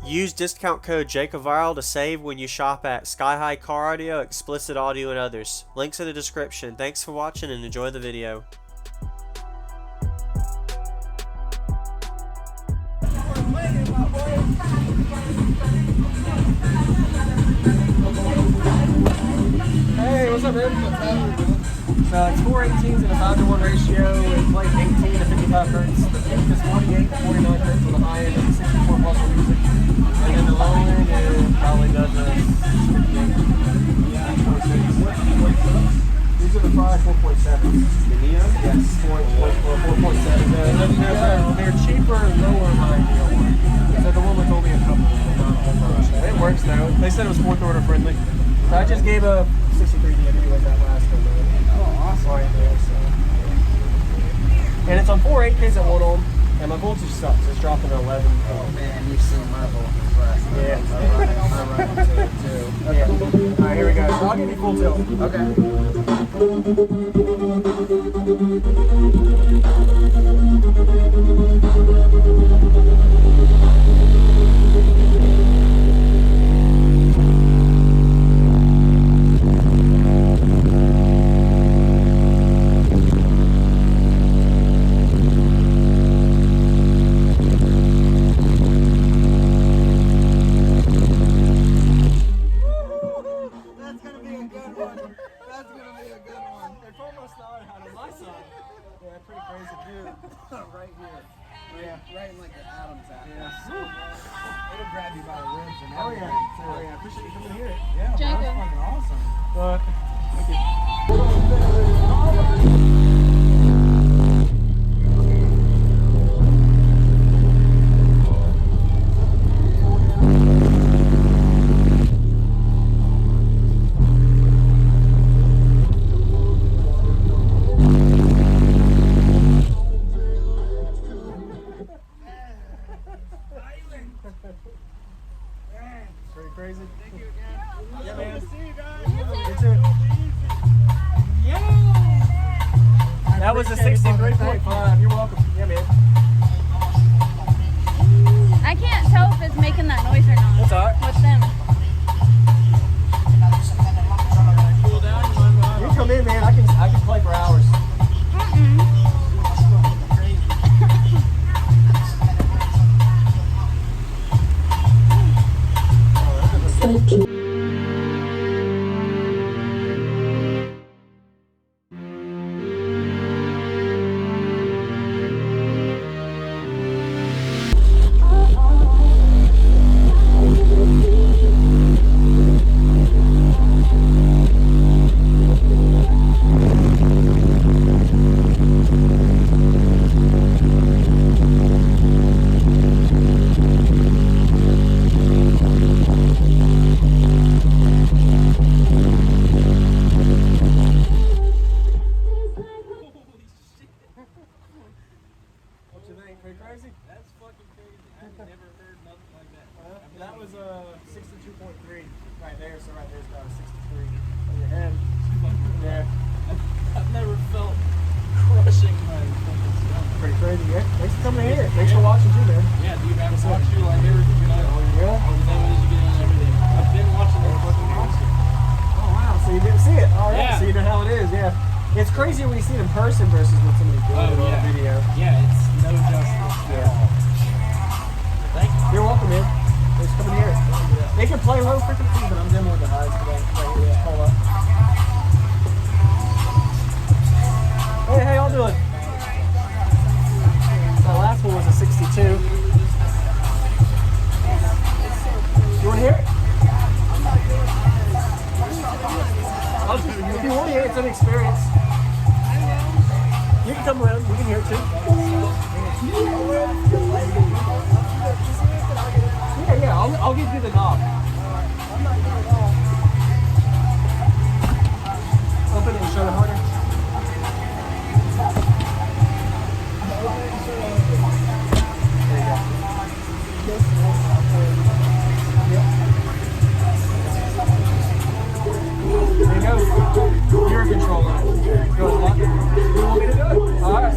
Use discount code JACOVIRAL to save when you shop at Sky High Car Audio, Explicit Audio, and others. Links in the description. Thanks for watching and enjoy the video. Hey, what's up, man? So it's 418s and a 5-to-1 ratio. It's like 18 to 55 hertz. The peak is 48 to 49 hertz on the high end of the 64 plus music. And then the low end is probably does a 58. Yeah, 4.6. These are the Fry 4.7. The Neo? Yes, 4.7. They're cheaper and lower than my Neo one. So the one with only a couple. It works though. They said it was fourth order friendly. So I just gave a 63 DMV like that last one. Oh, awesome. Right there, so. And it's on 4 8Ks at 1 ohm, and my voltage sucks. It's dropping to 11. Oh man, you've seen my voltage last. Yeah. I'm running to it too. Okay. Alright, here we go. So I'll give you full tilt. Yeah, pretty crazy dude. Right here. Right in like the Adam's apple. Yeah. It'll grab you by the ribs and Oh everything. yeah. Oh yeah. Appreciate you coming to hear it. Yeah, Jacob. that's fucking awesome. Thank you. Pretty crazy. Thank you again. Yeah, man. See you guys. You too. Yeah. That was a 63.5. You're welcome. Yeah, man. I can't tell if it's making that noise or not. That's alright. With them. Cool down. You come in, man. I can play for hours. What you think? Pretty crazy? That's fucking crazy. I've never heard nothing like that. That was a 62.3 right there, so right there's about a 63 on your head. Yeah. I've never felt crushing my fucking stomach. Pretty crazy, yeah? Thanks for coming here. Thanks for watching too, man. Yeah, dude, I've watched you like everything. You know, Yeah? all the videos you get on everything. I've been watching this fucking monster. Oh, wow. So you didn't see it. All right. Yeah. So you know how it is, yeah. It's crazy when you see it in person versus when somebody's doing it on a video. Yeah, it's no justice. Yeah. Thank you. You're welcome, man. Thanks for coming here. They can play low frequency, but I'm demoing the highs today. Right here. Hold up. Hey, how y'all doing? That last one was a 62. You want to hear it? If you want to hear it, it's an experience. You can come around. You can hear it too. Yeah. I'll give you the knob. Open it and show it harder. All right.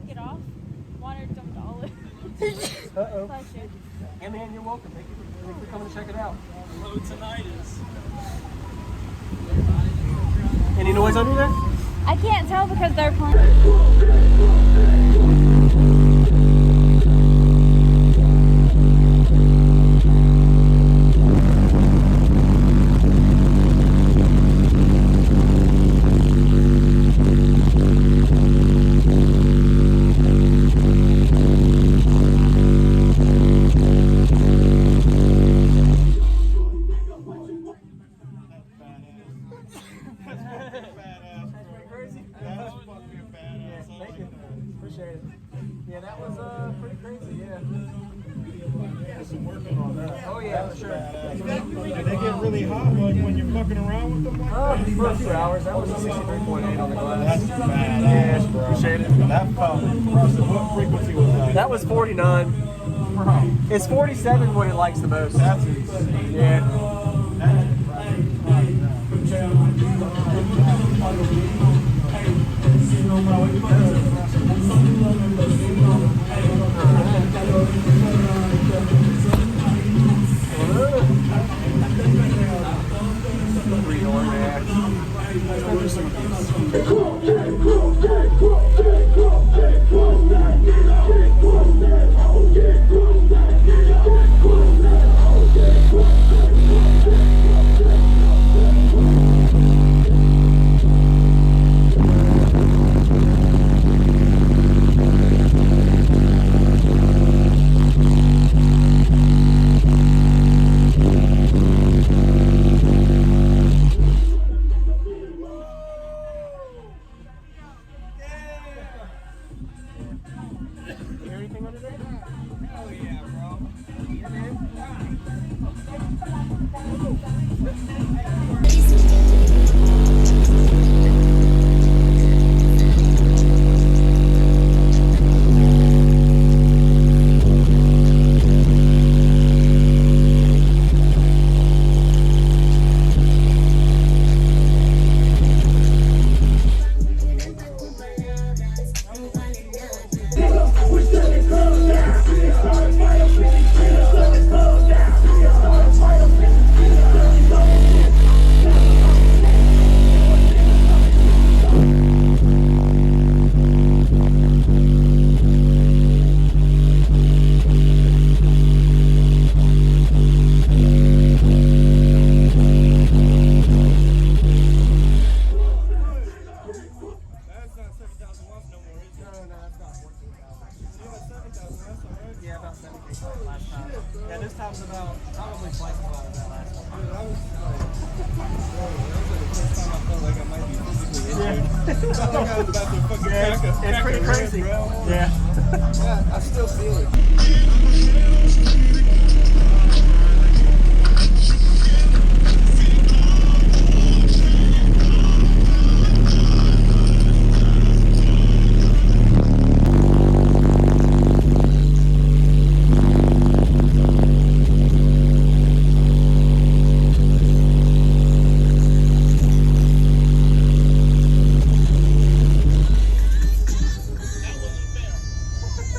take it off. Wanted some dollars. Uh-oh. Bless you. Hey man, you're welcome. Thank you for coming to check it out. Low tinnitus. Any noise under there? I can't tell because they're playing. Appreciate it. Yeah, that was pretty crazy, yeah. Oh yeah, for sure. Do they get really hot when you're fucking around with them? For a few hours. That was a 63.8 on the glass. That's badass, bro. Appreciate it. That felt impressive. What frequency was that? That was 49. Bro, It's 47 what it likes the most. that's insane. Yeah. That's Anything under there? hell yeah, bro. That's not 7,000 watts no more, is it? No, that's not 14,000. You had 7,000, that's alright. Yeah, about 17 last time. Yeah, this time's about probably twice as loud as that last one. Dude, I was like, bro, that was like the first time I felt like I might be physically injured. I felt like I was about to fucking It's pretty crazy. bro. Yeah. Yeah, I still feel it.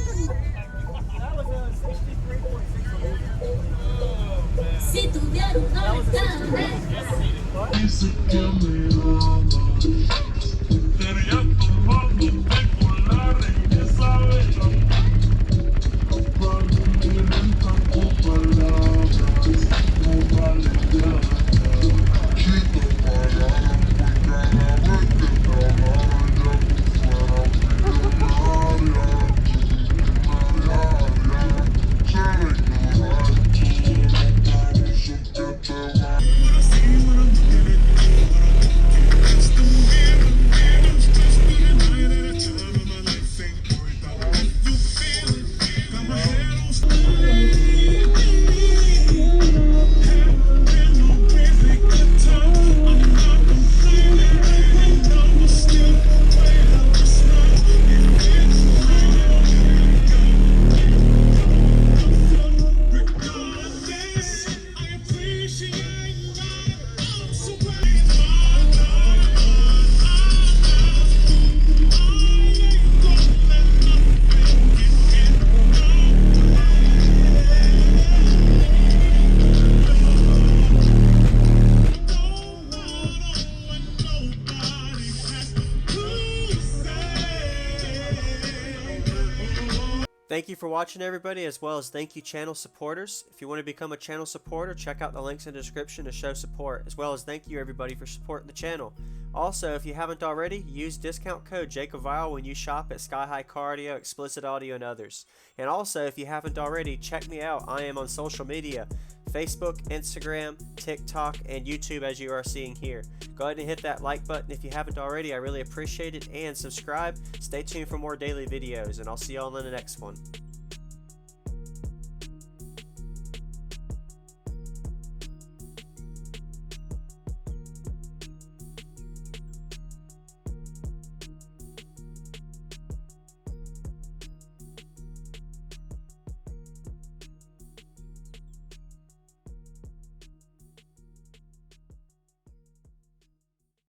That was a 63.6. Si tuvieron una ventana. Thank you for watching, everybody, as well as thank you channel supporters. If you want to become a channel supporter, check out the links in the description to show support, as well as thank you everybody for supporting the channel. Also, if you haven't already, use discount code JACOVILE when you shop at Sky High Cardio, Explicit Audio, and others. And also, if you haven't already, check me out. I am on social media, Facebook, Instagram, TikTok, and YouTube, as you are seeing here. Go ahead and hit that like button if you haven't already. I really appreciate it. And subscribe. Stay tuned for more daily videos, and I'll see y'all in the next one.